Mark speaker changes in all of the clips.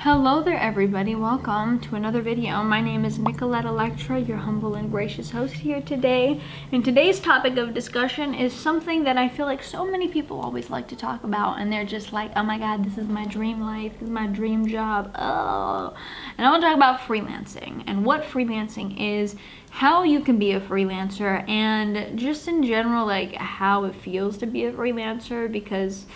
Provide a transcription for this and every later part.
Speaker 1: Hello there everybody, welcome to another video. My name is Nicolett, your humble and gracious host here today. And today's topic of discussion is something that I feel like so many people always like to talk about, and they're just like, oh my god, this is my dream life, this is my dream job, oh. And I want to talk about freelancing and what freelancing is, how you can be a freelancer, and just in general like how it feels to be a freelancer, because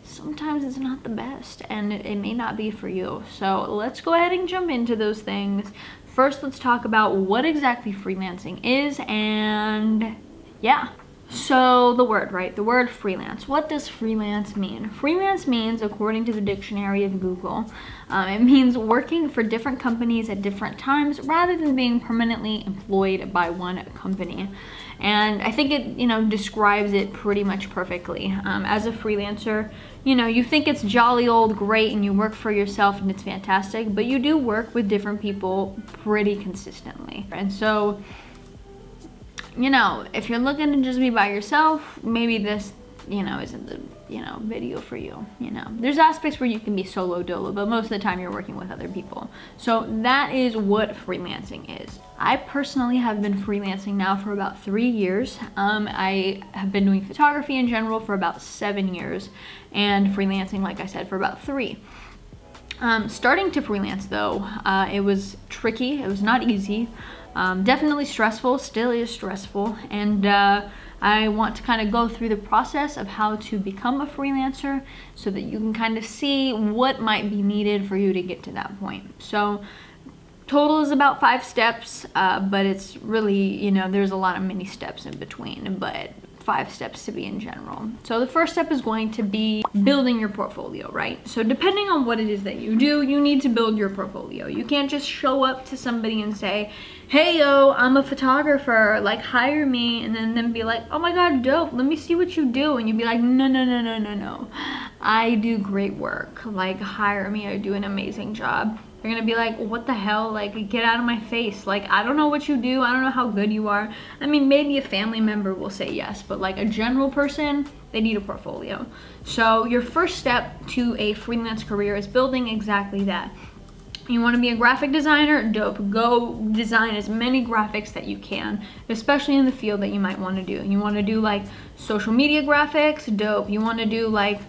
Speaker 1: sometimes it's not the best and it may not be for you. So let's go ahead and jump into those things. First, let's talk about what exactly freelancing is, and yeah. So the word, right? The word freelance. What does freelance mean? Freelance means, according to the dictionary of Google, it means working for different companies at different times rather than being permanently employed by one company. And I think it, describes it pretty much perfectly. As a freelancer, you think it's jolly old great and you work for yourself and it's fantastic, but you do work with different people pretty consistently. And so, if you're looking to just be by yourself, maybe this, isn't the, video for you. There's aspects where you can be solo dolo, but most of the time you're working with other people. So that is what freelancing is. I personally have been freelancing now for about 3 years. I have been doing photography in general for about 7 years, and freelancing, like I said, for about 3. Starting to freelance though, it was tricky, it was not easy. Definitely stressful, still is stressful, and I want to kind of go through the process of how to become a freelancer so that you can kind of see what might be needed for you to get to that point. So total is about 5 steps, but it's really, there's a lot of mini steps in between, but 5 steps to be in general. So the first step is going to be building your portfolio, right? So depending on what it is that you do, you need to build your portfolio. You can't just show up to somebody and say, hey yo, I'm a photographer, like hire me, and then be like, oh my god, dope, let me see what you do. And you'd be like, no, I do great work, like hire me, I do an amazing job. They're gonna be like, what the hell, like get out of my face, like I don't know what you do, I don't know how good you are. I mean, maybe a family member will say yes, but like a general person, they need a portfolio. So your first step to a freelance career is building exactly that. You want to be a graphic designer? Dope. Go design as many graphics that you can, especially in the field that you might want to do. You want to do like social media graphics? Dope. You want to do like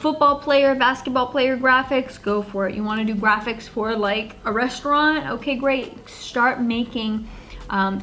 Speaker 1: football player, basketball player graphics? Go for it. You want to do graphics for like a restaurant? Okay, great. Start making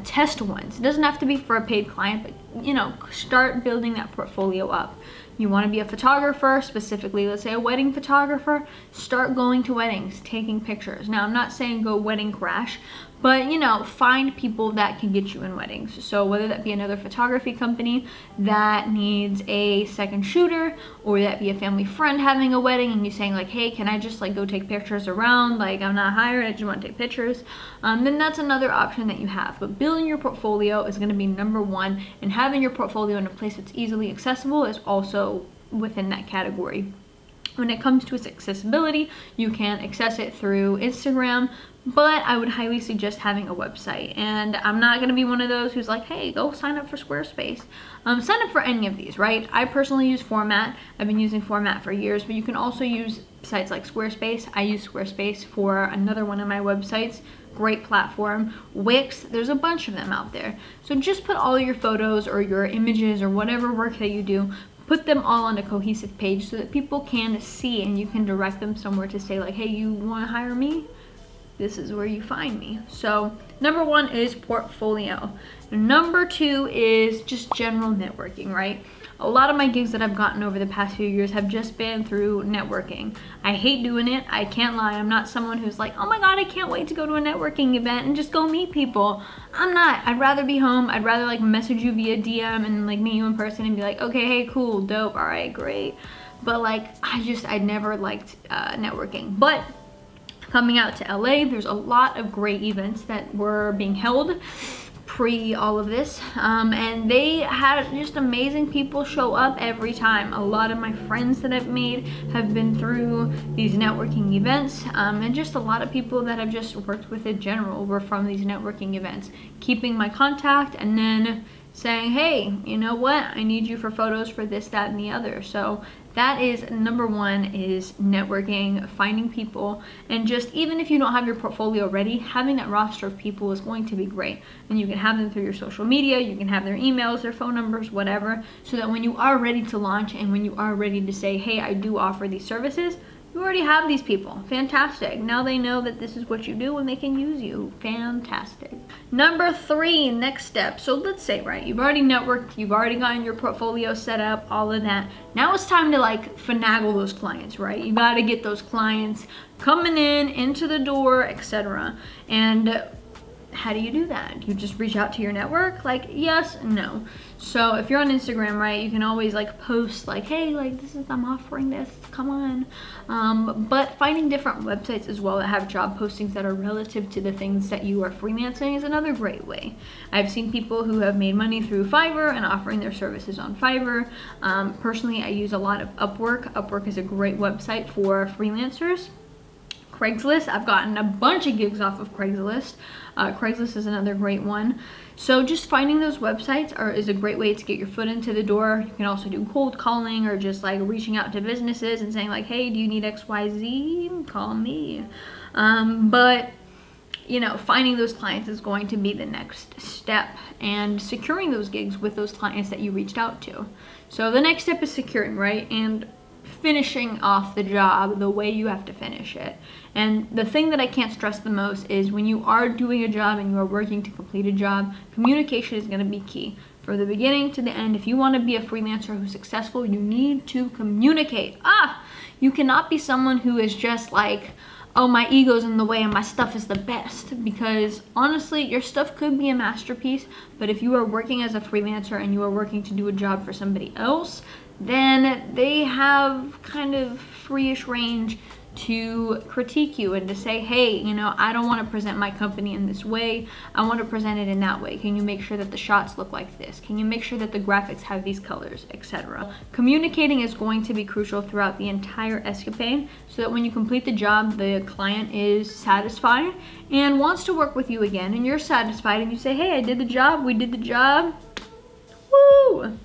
Speaker 1: test ones. It doesn't have to be for a paid client, but start building that portfolio up. You want to be a photographer, specifically, let's say a wedding photographer, start going to weddings, taking pictures. Now, I'm not saying go wedding crash, but find people that can get you in weddings. So whether that be another photography company that needs a second shooter, or that be a family friend having a wedding and you saying like, hey, can I just like go take pictures around? Like I'm not hired, I just want to take pictures. Then that's another option that you have. But building your portfolio is going to be number 1, and having your portfolio in a place that's easily accessible is also within that category. When it comes to its accessibility, you can access it through Instagram, but I would highly suggest having a website. And I'm not going to be one of those who's like, hey, go sign up for Squarespace. Sign up for any of these, right? I personally use Format. I've been using Format for years, but you can also use sites like Squarespace. I use Squarespace for another one of my websites. Great platform. Wix, there's a bunch of them out there. So just put all your photos or your images or whatever work that you do, put them all on a cohesive page so that people can see and you can direct them somewhere to say like, hey, you want to hire me? This is where you find me. So number 1 is portfolio. Number 2 is just general networking, right? A lot of my gigs that I've gotten over the past few years have just been through networking. I hate doing it, I can't lie. I'm not someone who's like, oh my god, I can't wait to go to a networking event and just go meet people. I'm not. I'd rather be home. I'd rather like message you via DM and like meet you in person and be like, okay, hey, cool, dope, all right, great. But like, I never liked networking. But coming out to LA, there's a lot of great events that were being held pre all of this, and they had just amazing people show up every time. A lot of my friends that I've made have been through these networking events, and just a lot of people that I've just worked with in general were from these networking events. Keeping my contact and then saying, hey, you know what, I need you for photos for this, that, and the other. So that is number one, is networking, finding people, and just even if you don't have your portfolio ready, having that roster of people is going to be great. And you can have them through your social media, you can have their emails, their phone numbers, whatever, so that when you are ready to launch and when you are ready to say, hey, I do offer these services, you already have these people. Fantastic. Now they know that this is what you do and they can use you. Fantastic. Number three, next step. So let's say, right, you've already networked, you've already gotten your portfolio set up, all of that. Now it's time to like finagle those clients, right? You got to get those clients coming in, into the door, etc. And how do you do that? You just reach out to your network? Like, yes, no. So if you're on Instagram, right, you can always like post like, hey, like this is, I'm offering this, come on. But finding different websites as well that have job postings that are relative to the things that you are freelancing is another great way. I've seen people who have made money through Fiverr and offering their services on Fiverr. Personally, I use a lot of Upwork. Upwork is a great website for freelancers. Craigslist, I've gotten a bunch of gigs off of Craigslist. Craigslist is another great one. So just finding those websites is a great way to get your foot into the door. You can also do cold calling or just like reaching out to businesses and saying like, hey, do you need XYZ? Call me. But you know, finding those clients is going to be the next step, and securing those gigs with those clients that you reached out to. So the next step is securing, right? And finishing off the job the way you have to finish it. And the thing that I can't stress the most is when you are doing a job and you are working to complete a job, communication is going to be key. From the beginning to the end, if you want to be a freelancer who's successful, you need to communicate. You cannot be someone who is just like, oh, my ego's in the way and my stuff is the best, because honestly, your stuff could be a masterpiece, but if you are working as a freelancer and you are working to do a job for somebody else, then they have kind of free-ish range to critique you and to say, hey, you know, I don't want to present my company in this way. I want to present it in that way. Can you make sure that the shots look like this? Can you make sure that the graphics have these colors, etc. Communicating is going to be crucial throughout the entire escapade, so that when you complete the job, the client is satisfied and wants to work with you again, and you're satisfied and you say, hey, I did the job, we did the job, woo!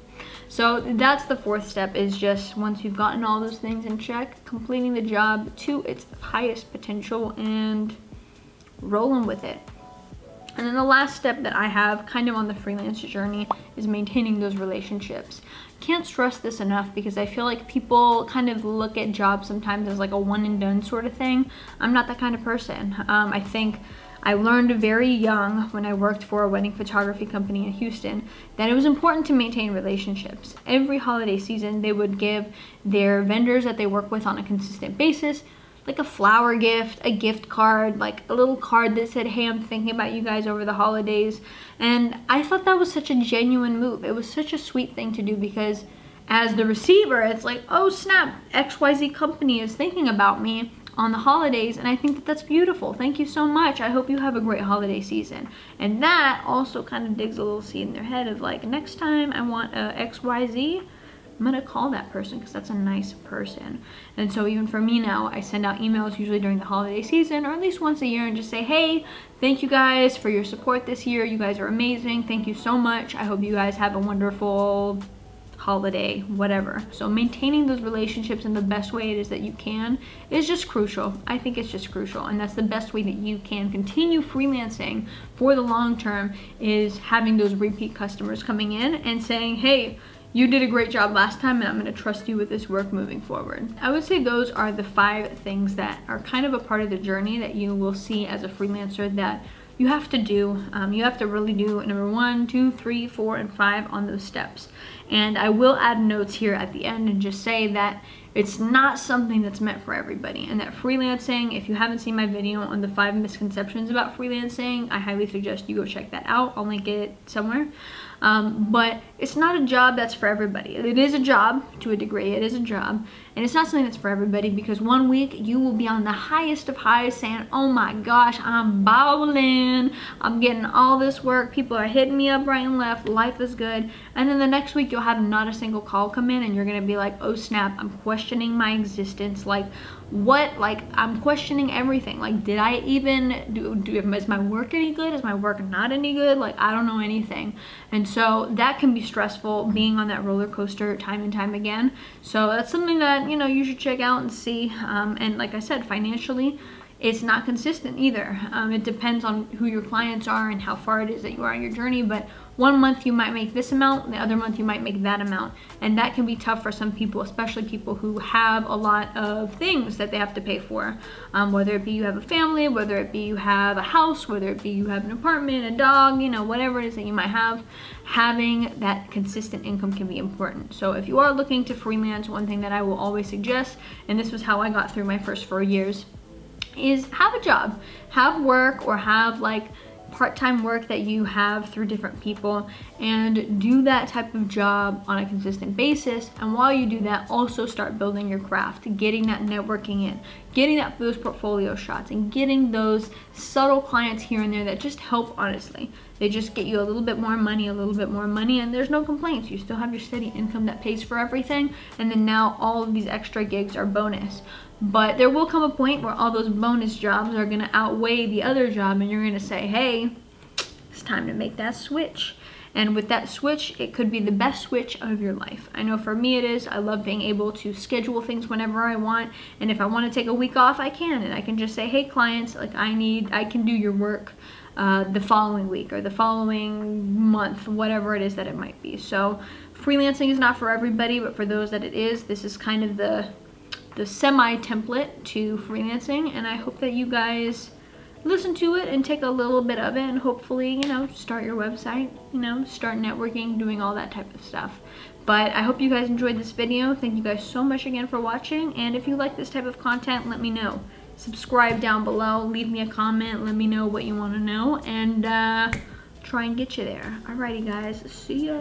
Speaker 1: So that's the fourth step, is just once you've gotten all those things in check, completing the job to its highest potential and rolling with it. And then the last step that I have kind of on the freelance journey is maintaining those relationships. Can't stress this enough, because I feel like people kind of look at jobs sometimes as like a one and done sort of thing. I'm not that kind of person. I think I learned very young when I worked for a wedding photography company in Houston that it was important to maintain relationships. Every holiday season, they would give their vendors that they work with on a consistent basis like a flower gift, a gift card, like a little card that said, hey, I'm thinking about you guys over the holidays. And I thought that was such a genuine move. It was such a sweet thing to do, because as the receiver, it's like, oh snap, XYZ company is thinking about me on the holidays, and I think that that's beautiful. Thank you so much. I hope you have a great holiday season. And that also kind of digs a little seed in their head of like, next time I want a XYZ, I'm gonna call that person because that's a nice person. And so even for me now, I send out emails usually during the holiday season, or at least once a year, and just say, hey, thank you guys for your support this year. You guys are amazing. Thank you so much. I hope you guys have a wonderful holiday, whatever. So maintaining those relationships in the best way it is that you can is just crucial. I think it's just crucial, and that's the best way that you can continue freelancing for the long term, is having those repeat customers coming in and saying, hey, you did a great job last time and I'm going to trust you with this work moving forward. I would say those are the 5 things that are kind of a part of the journey that you will see as a freelancer that you have to do. You have to really do number 1, 2, 3, 4, and 5 on those steps. And I will add notes here at the end and just say that it's not something that's meant for everybody, and that freelancing, if you haven't seen my video on the 5 misconceptions about freelancing, I highly suggest you go check that out. I'll link it somewhere. But it's not a job that's for everybody. It is a job to a degree, it is a job, and it's not something that's for everybody, because one week you will be on the highest of highs saying, oh my gosh, I'm balling, I'm getting all this work, people are hitting me up right and left, life is good, and then the next week you'll you'll have not a single call come in and you're gonna be like, oh snap, I'm questioning my existence. Like what, like I'm questioning everything. Like, did I even is my work any good? Is my work not any good? Like, I don't know anything. And so that can be stressful, being on that roller coaster time and time again. So that's something that, you know, you should check out and see. And like I said, financially, it's not consistent either. It depends on who your clients are and how far it is that you are on your journey, but one month you might make this amount, the other month you might make that amount. And that can be tough for some people, especially people who have a lot of things that they have to pay for. Whether it be you have a family, whether it be you have a house, whether it be you have an apartment, a dog, you know, whatever it is that you might have, having that consistent income can be important. So if you are looking to freelance, one thing that I will always suggest, and this was how I got through my first 4 years, is have a job, have work, or have like part-time work that you have through different people, and do that type of job on a consistent basis. And while you do that, also start building your craft, getting that networking in, getting those portfolio shots, and getting those subtle clients here and there that just help, honestly. They just get you a little bit more money, and there's no complaints. You still have your steady income that pays for everything, and then now all of these extra gigs are bonus. But there will come a point where all those bonus jobs are gonna outweigh the other job, and you're gonna say, hey, it's time to make that switch. And with that switch, it could be the best switch of your life. I know for me it is. I love being able to schedule things whenever I want, and if I want to take a week off, I can, and I can just say, hey clients, like I can do your work the following week or the following month, whatever it is that it might be. So freelancing is not for everybody, but for those that it is, this is kind of the semi-template to freelancing, and I hope that you guys listen to it and take a little bit of it, and hopefully, you know, start your website, you know, start networking, doing all that type of stuff. But I hope you guys enjoyed this video. Thank you guys so much again for watching, and if you like this type of content, let me know. Subscribe down below, leave me a comment, let me know what you want to know, and try and get you there. Alrighty guys, see ya.